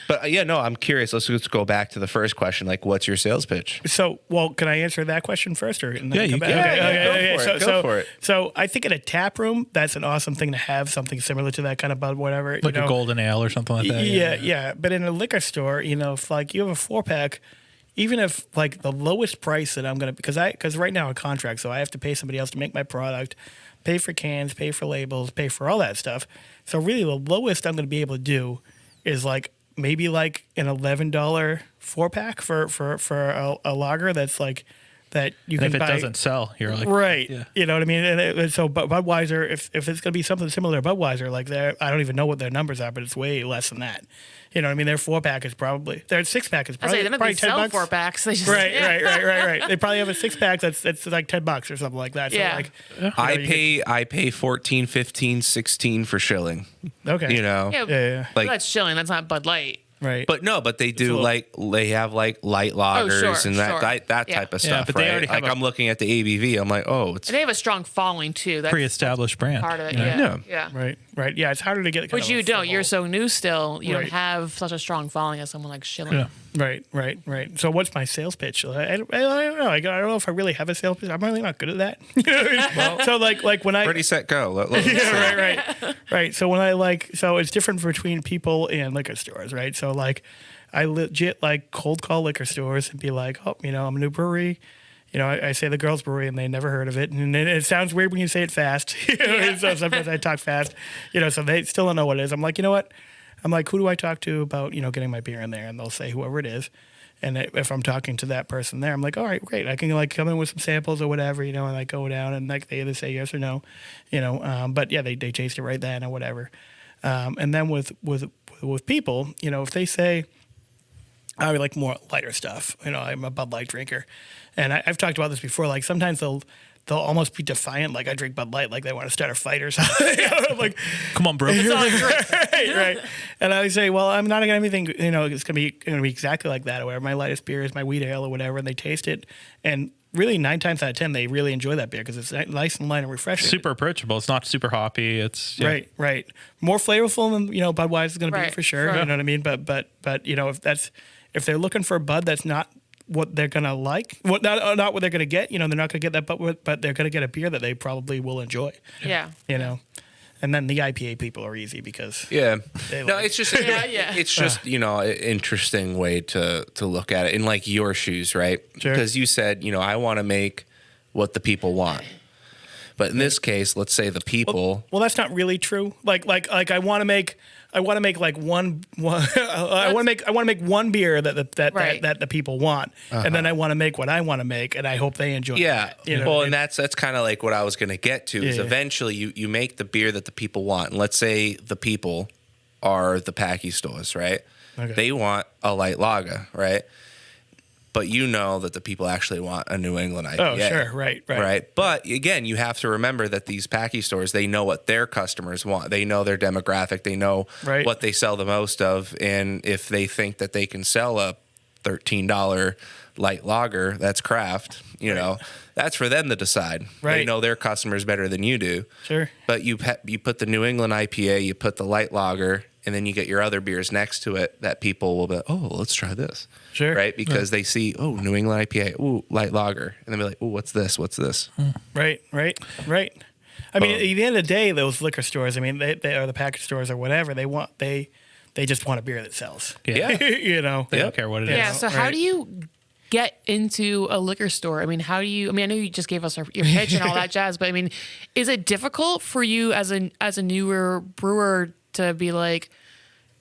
But yeah, no, I'm curious. Let's just go back to the first question. Like, what's your sales pitch? So, can I answer that question first, or and then Yeah, come you back? can. Go for it. So, I think in a tap room, that's an awesome thing to have something similar to that kind of Bud, whatever. Like a golden ale or something like that. Yeah. But in a liquor store, if like you have a 4-pack, even if like the lowest price that I'm gonna, because right now I'm a contract, so I have to pay somebody else to make my product, pay for cans, pay for labels, pay for all that stuff. So really, the lowest I'm gonna be able to do is like maybe like an $11 4-pack for a lager that's like that you And can if it buy. doesn't sell, you're like, Right. Yeah. You know what I mean? And so Budweiser, if it's going to be something similar to Budweiser, like I don't even know what their numbers are, but it's way less than that. You know what I mean? Their 4-pack is probably, their 6-pack is I probably, say they might probably be 10 sell bucks. 4-packs. They just, Right. They probably have a 6-pack that's like $10 or something like that. So Yeah. like, I pay 14, 15, 16 for shilling. okay. Yeah, Yeah. Like- that's chilling. That's not Bud Light. Right. But they do they have like light lagers sure, and sure. that Yeah. type of Yeah, stuff, but they right? already have Like I'm looking at the ABV, I'm like, oh, it's And they have a strong following too. That's pre-established brand. part of it. Yeah. Yeah. Right. Yeah. It's harder to get. Which you don't. You're so new still. You Right. don't have such a strong following as someone like Schilling. Yeah. Right. So what's my sales pitch? I don't know. I don't know if I really have a sales pitch. I'm really not good at that. You know what I mean? So like when I ready, set, go. Let's see. yeah, right. So when so it's different between people and liquor stores, right? So like, I legit like cold call liquor stores and be like, oh, I'm a new brewery. I say the Girls Brewery and they never heard of it, and it sounds weird when you say it fast. So sometimes I talk fast. So they still don't know what it is. I'm like, you know what? I'm like, who do I talk to about getting my beer in there? And they'll say whoever it is. And if I'm talking to that person there, I'm like, all right, great. I can like come in with some samples or whatever, and I go down and like they either say yes or no, But yeah, they taste it right then or whatever. And then with people, if they say, I would like more lighter stuff. I'm a Bud Light drinker, and I've talked about this before. Like sometimes they'll almost be defiant, like I drink Bud Light, like they want to start a fight or something. I'm like, Come on, bro. right. And I say, well, I'm not gonna anything. It's gonna be exactly like that. Or my lightest beer is my wheat ale or whatever, and they taste it, and really 9 times out of 10 they really enjoy that beer because it's nice and light and refreshing. Super approachable. It's not super hoppy. It's yeah. Right. More flavorful than Budweiser is gonna be Right, for sure. sure. You know what I mean? But if they're looking for a Bud that's not what they're gonna like, not what they're gonna get. They're not gonna get that, but they're gonna get a beer that they probably will enjoy. Yeah. And then the IPA people are easy because Yeah. They No, like- it's just Yeah. it's just an interesting way to look at it in like your shoes, right? Sure. Because you said I want to make what the people want, but in this case, let's say the people. Well, that's not really true. Like I want to make like one I want to make one beer that Right. that the people want, and then I want to make what I want to make, and I hope they enjoy. Yeah. it. Well, what I and mean? that's kind of like what I was going to get to is Yeah. eventually you make the beer that the people want. And let's say the people are the packy stores, right? Okay. They want a light lager, right? But you know that the people actually want a New England IPA. Oh, sure. Right. But again, you have to remember that these packy stores, they know what their customers want. They know their demographic. They know what they sell the most of. And if they think that they can sell a $13 light lager that's craft, you know, that's for them to decide. They know their customers better than you do. Sure. But you put the New England IPA, you put the light lager, and then you get your other beers next to it that people will be, oh, let's try this. Sure. Right? Because they see, oh, New England IPA, ooh, light lager. And they'll be like, oh, what's this? What's this? Right. I mean, at the end of the day, those liquor stores, I mean, they or the package stores or whatever, they just want a beer that sells. Yeah. You know? They don't care what it is. Yeah. So how do you get into a liquor store? I mean, I know you just gave us your pitch and all that jazz, but I mean, is it difficult for you as a newer brewer to be like,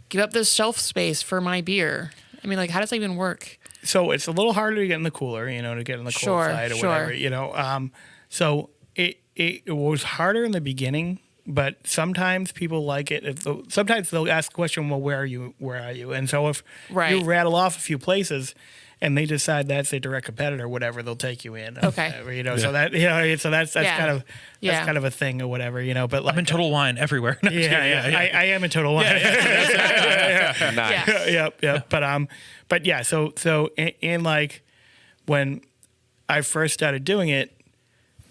give up this shelf space for my beer? I mean, like, how does that even work? So it's a little harder to get in the cooler, you know, to get in the cold side or whatever, you know. So it was harder in the beginning, but sometimes people like it. Sometimes they'll ask the question, well, where are you? And so if you rattle off a few places and they decide that's a direct competitor or whatever, they'll take you in. Okay. Whatever, you know, so that, you know, so that's kind of a thing or whatever, you know, but like, I'm in Total Wine everywhere. I am in Total Wine. Nice. Yep. But yeah, so in like when I first started doing it,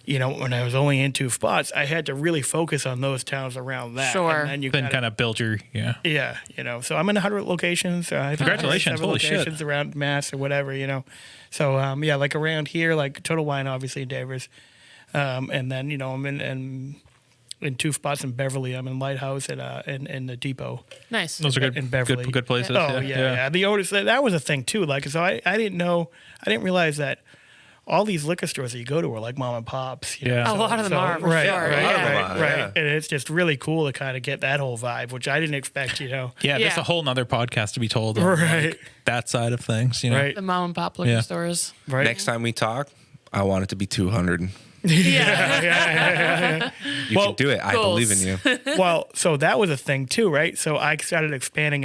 you know, when I was only in 2 spots, I had to really focus on those towns around that. Sure. And then you Then kind of build your, Yeah, you know. So I'm in 100 locations. Congratulations. Holy locations shit. around Mass or whatever, you know. So yeah, like around here, like Total Wine, obviously in Danvers, and then you know I'm in 2 spots in Beverly. I'm in Lighthouse and in the Depot. Nice. Those are good, in Beverly. good places. Oh yeah. The Otis, that was a thing too. Like so, I didn't realize that all these liquor stores that you go to are like mom and pops. You know? Yeah. A lot of them are, for right, sure. Right. And it's just really cool to kind of get that whole vibe, which I didn't expect, you know. Yeah, there's Yeah. a whole nother podcast to be told. On, Right. like, that side of things, you know. Right. The mom and pop liquor stores. Right. Next time we talk, I want it to be 200. Yeah. You can do it. I goals. believe in you. Well, so that was a thing too, right? So I started expanding,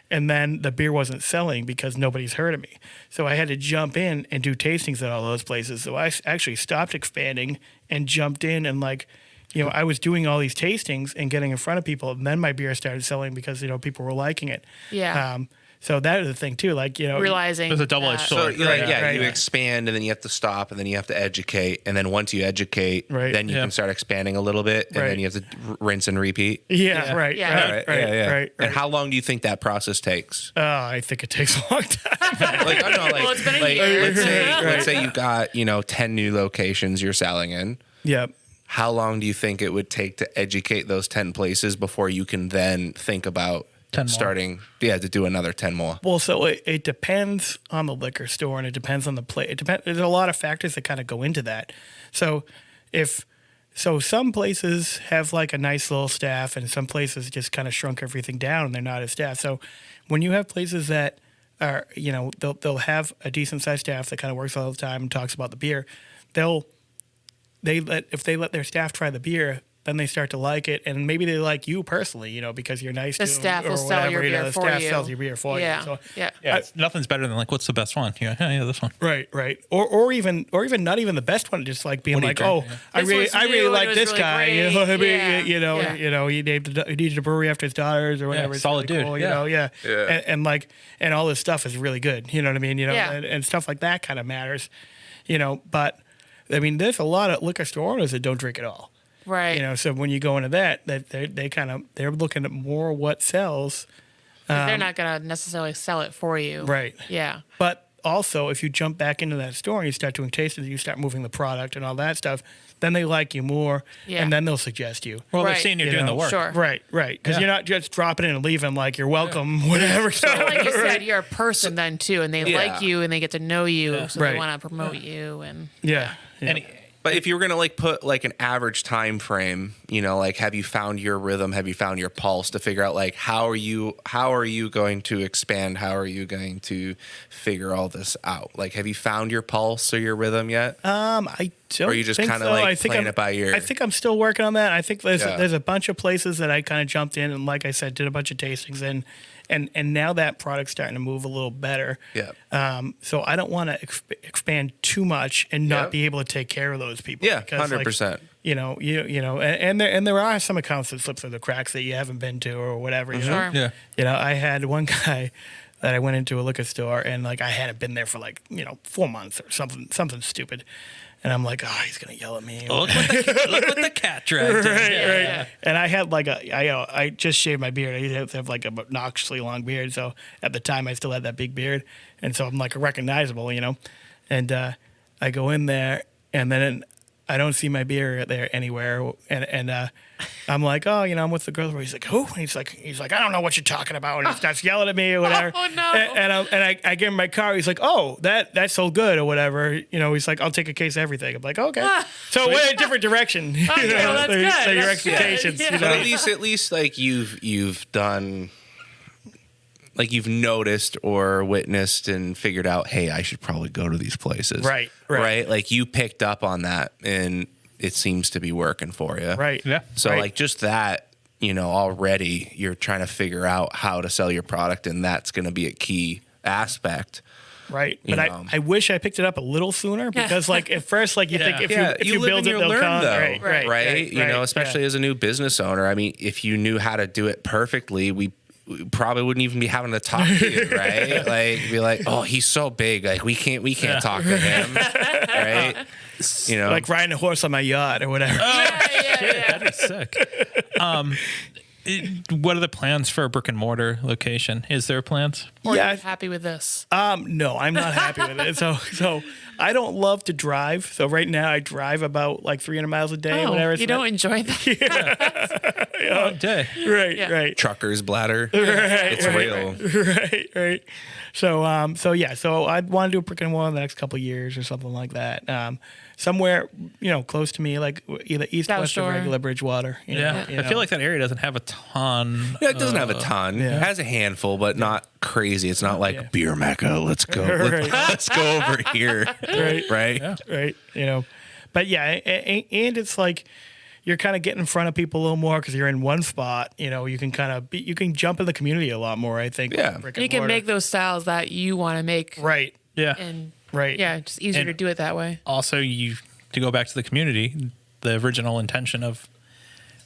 and then the beer wasn't selling because nobody's heard of me. So I had to jump in and do tastings at all those places. So I actually stopped expanding and jumped in and like, you know, I was doing all these tastings and getting in front of people, and then my beer started selling because, you know, people were liking it. Yeah. So that is the thing too, like, you know, Realizing There's a double-edged that- So sword. you expand, and then you have to stop, and then you have to educate, and then once you educate, then you can start expanding a little bit, and then you have to rinse and repeat. Yeah. Right. And how long do you think that process takes? I think it takes a long time. Like, I don't know, like, Well, it's been a year. let's say you got 10 new locations you're selling in. Yep. How long do you think it would take to educate those 10 places before you can then think about 10 more. starting to do another 10 more? Well, so it depends on the liquor store, and it depends on the place. There's a lot of factors that kind of go into that. So some places have like a nice little staff, and some places just kind of shrunk everything down and they're not as staffed. So when you have places that are, you know, they'll have a decent sized staff that kind of works all the time and talks about the beer, if they let their staff try the beer, then they start to like it, and maybe they like you personally, you know, because you're nice The to them staff or will sell whatever, your you know, beer the for staff you. sells your beer for Yeah. you. So Yeah. Nothing's better than like, what's the best one? Yeah, this one. Right. Or even not even the best one, just like being like, oh, I This was really new, like it was this really guy. great. You know what I mean? Yeah. You know, he needed a brewery after his daughters or whatever. It's solid really dude. cool, Yeah. You know, and all this stuff is really good. You know what I mean? You know, Yeah. and stuff like that kind of matters. You know, but I mean, there's a lot of liquor store owners that don't drink at all. Right. You know, so when you go into that they're looking at more what sells. 'Cause they're not going to necessarily sell it for you. Right. Yeah. But also, if you jump back into that store and you start doing tastings, you start moving the product and all that stuff, then they like you more, Yeah. and then they'll suggest you. Well, Right. they're seeing you're You doing know, the work. Sure. Right. Because Yeah. you're not just dropping in and leaving like you're welcome, whatever. And like you said, you're a person then too, and they Yeah. like you and they get to know you, so Right. they want to promote you. And yeah. But if you were gonna like put like an average time frame, you know, like have you found your rhythm? Have you found your pulse to figure out like how are you going to expand? How are you going to figure all this out? Like, have you found your pulse or your rhythm yet? I don't. Or you just think kinda so. like I think playing I'm- it by ear? I think I'm still working on that. I think there's Yeah. a bunch of places that I kind of jumped in and, like I said, did a bunch of tastings in, and now that product's starting to move a little better. Yeah. So I don't want to expand too much and not Yep. be able to take care of those people. Yeah, because, 100%. You know, and there are some accounts that slip through the cracks that you haven't been to or whatever. You know? Sure. Yeah. You know, I had one guy that I went into a liquor store and like I hadn't been there for like 4 months or something stupid, and I'm like, oh, he's gonna yell at me. Look what the cat dragged in. Right. And I had like I just shaved my beard. I used to have like a obnoxiously long beard. So at the time I still had that big beard. And so I'm like recognizable, and I go in there and then I don't see my beard there anywhere. And I'm like, oh, I'm with the girls. He's like, who? And he's like, I don't know what you're talking about. And he starts yelling at me or whatever. Oh, no. And I give him my car. He's like, oh, that's so good or whatever. He's like, I'll take a case of everything. I'm like, okay. So it went a different direction. Okay, well, that's so, good. so your That's good. expectations. Yeah. But at least like you've done, like you've noticed or witnessed and figured out, hey, I should probably go to these places. Right. Like you picked up on that and it seems to be working for you. Right. Yeah. So Right. like just that, already you're trying to figure out how to sell your product, and that's going to be a key aspect. Right. You But know. I wish I picked it up a little sooner because like at first like you think if you live build and it you they'll learn, come. though, Right. Especially as a new business owner. I mean, if you knew how to do it perfectly, we probably wouldn't even be having to talk to you, right? Like be like, oh, he's so big, like we can't talk to him, right? Like riding a horse on my yacht or whatever. That is sick. What are the plans for a brick and mortar location? Is there plans? Or Yeah. are you happy with this? No, I'm not happy with it. So I don't love to drive. So right now I drive about like 300 miles a day or whatever. You don't enjoy that? Long day. Right, Yeah. right. Trucker's bladder. It's real. Right. So I'd want to do a brick and mortar in the next couple of years or something like that. Somewhere, close to me, like either east, South west Shore. of regular Bridgewater. Yeah. I feel like that area doesn't have a ton. Yeah, it doesn't have a ton. yeah. It has a handful, but not crazy. It's not like Yeah. beer mecca. Let's go. Right. Let's go over here. Right. Yeah. Right. But yeah, and it's like you're kind of getting in front of people a little more because you're in one spot. You can you can jump in the community a lot more. I think. Yeah. with brick And you and can mortar. make those styles that you want to make. Right. Yeah. And Right. yeah, just easier And- to do it that way. Also, to go back to the community, the original intention of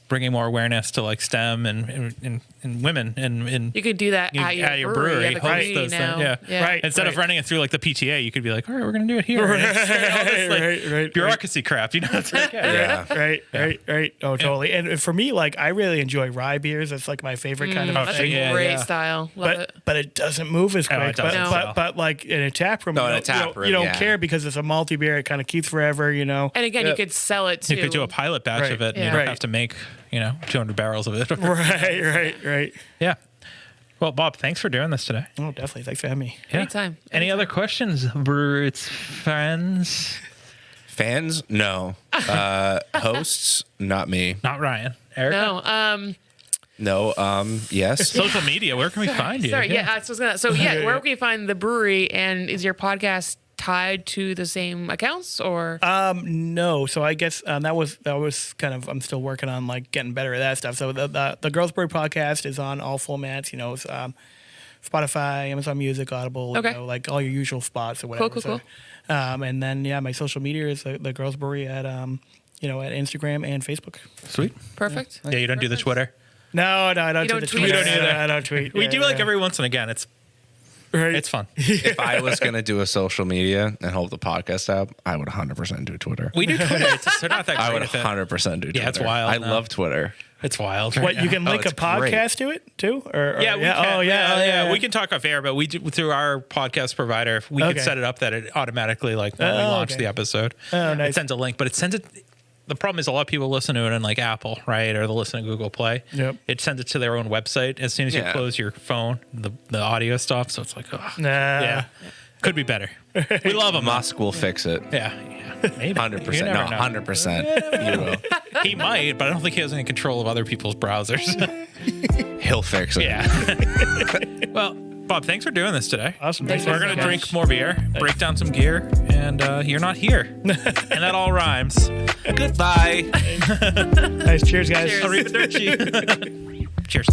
bringing more awareness to like STEM and women and You could do that you- at your brewery, at the host community those now. things. Yeah. Right. Instead of running it through like the PTA, you could be like, all right, we're going to do it here. And it's all this, like, Right. bureaucracy crap. It's like, yeah. Yeah. Right. Oh, totally. And for me, like, I really enjoy rye beers. That's like my favorite kind of Oh, That's thing. a yeah, great yeah. style. Love it. But it doesn't move as Oh, quick. it doesn't, No. But like in a tap room, No, you in a don't- tap you don't, room, you don't yeah. care because it's a malty beer. It kind of keeps forever. And again, you could sell it too. You could do a pilot batch Right. of it and Yeah. you don't Right. have to make, 200 barrels of it. Right. Yeah. Well, Bob, thanks for doing this today. Oh, definitely. Thanks for having me. Yeah. Anytime. Any other questions, Brewers friends? Fans? No. Hosts? Not me. Not Ryan. Erica? No. No. Yes. Social media, where can we find you? Sorry. Yeah. Where can you find the brewery? And is your podcast tied to the same accounts or? No, so I guess that was kind of I'm still working on like getting better at that stuff. So the Girls Brewery podcast is on all formats. It's Spotify, Amazon Music, Audible. Okay. Like all your usual spots or whatever. Cool. And then my social media is the Girls Brewery at at Instagram and Facebook. Sweet. Perfect. Yeah, you don't do the Twitter. No, I don't You do don't the tweet? Twitter. You don't do that. I don't tweet. We Yeah, do like yeah. every once and again. It's Right. fun. If I was going to do a social media and hold the podcast up, I would 100% do Twitter. We do Twitter. They're not that great. I would at it. 100% do Twitter. Yeah, it's wild I now. love Twitter. It's wild. What right you now. can link a it's great. podcast to it too? Or Yeah, we can. Oh yeah. We can talk off air, but we do through our podcast provider. We Okay. can set it up that it automatically, like when we Oh, launch okay. the episode, Oh, nice. it sends a link. But it sends it. The problem is a lot of people listen to it on like Apple, right, or they'll listen to Google Play. Yep. It sends it to their own website as soon as you Yeah. close your phone. The audio stops, so it's like, oh, Nah. yeah, could be better. We love him. Musk will fix it. Yeah, maybe 100%. You No, never know. 100%. You will. He might, but I don't think he has any control of other people's browsers. He'll fix it. Yeah. Well, Bob, thanks for doing this today. Awesome. Thanks We're so going to much. drink more beer, break down some gear, and you're not here. And that all rhymes. Goodbye. Nice. Cheers, guys. Cheers. Arrivederci. Cheers.